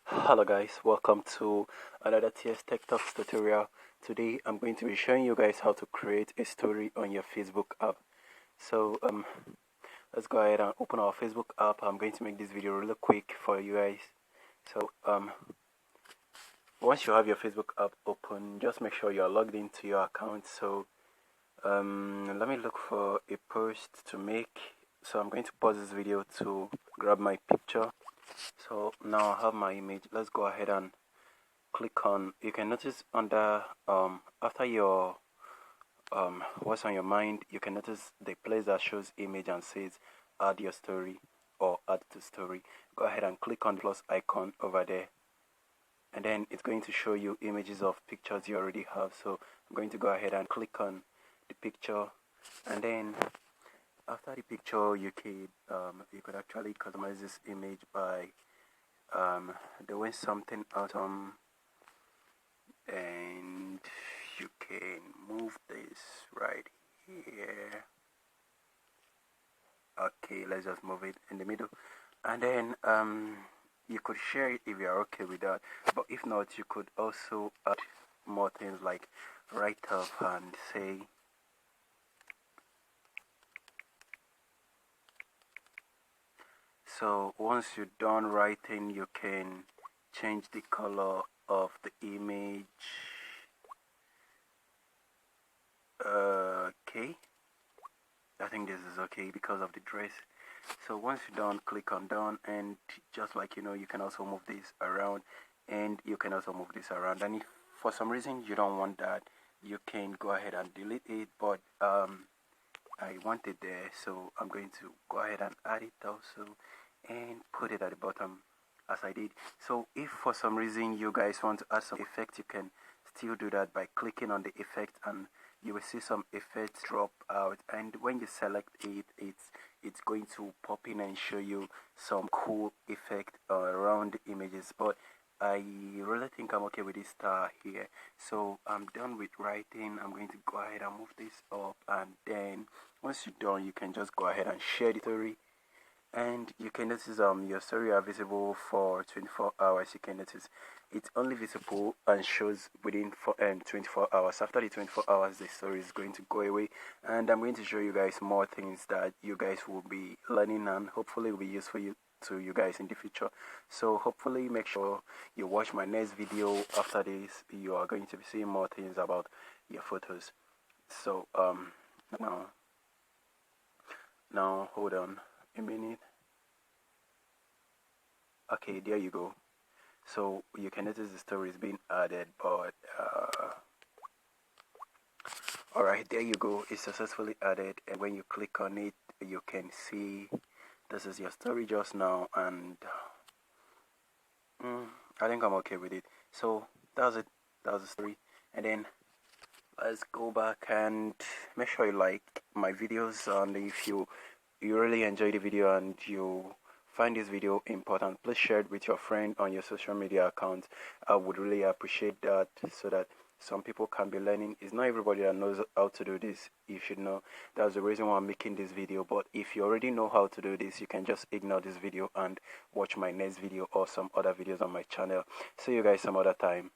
Hello guys, welcome to another TS Tech Talks tutorial. Today I'm going to be showing you guys how to create a story on your Facebook app. So let's go ahead and open our Facebook app. I'm going to make this video really quick for you guys. So once you have your Facebook app open, just make sure you're logged into your account. So let me look for a post to make. So I'm going to pause this video to grab my picture. So now I have my image. Let's go ahead and click on. You can notice under after your what's on your mind, you can notice the place that shows image and says add your story or add to story. Go ahead and click on the plus icon over there, and then it's going to show you images of pictures you already have. So I'm going to go ahead and click on the picture, and then after the picture you could actually customize this image by doing something out and you can move this right here. Okay, let's just move it in the middle, and then you could share it if you are okay with that, but if not, you could also add more things like write up and say so once you're done writing, you can change the color of the image. Okay, I think this is okay because of the dress. So once you're done, click on done, and just like you can also move this around, and you can also move this around. And if for some reason you don't want that, you can go ahead and delete it, but I want it there, so I'm going to go ahead and add it also and put it at the bottom as I did. So if for some reason you guys want to add some effect, you can still do that by clicking on the effect, and you will see some effects drop out, and when you select it, it's going to pop in and show you some cool effect around the images. But I really think I'm okay with this star here. So I'm done with writing. I'm going to go ahead and move this up, and then once you're done, you can just go ahead and share the story, and you can notice your story are visible for 24 hours. You can notice it's only visible and shows within 24 hours. After the 24 hours, the story is going to go away, and I'm going to show you guys more things that you guys will be learning, and hopefully will be useful to you guys in the future. So hopefully make sure you watch my next video. After this, you are going to be seeing more things about your photos. So now hold on a minute. Okay, there you go. So you can notice the story is being added, but alright, there you go. It's successfully added, and when you click on it, you can see this is your story just now, and I think I'm okay with it. So that's it. That's the story, and then let's go back and make sure you like my videos, and if you really enjoy the video and you find this video important, please share it with your friend on your social media account. I would really appreciate that, so that some people can be learning. It's not everybody that knows how to do this. You should know. That's the reason why I'm making this video. But if you already know how to do this, you can just ignore this video and watch my next video or some other videos on my channel. See you guys some other time.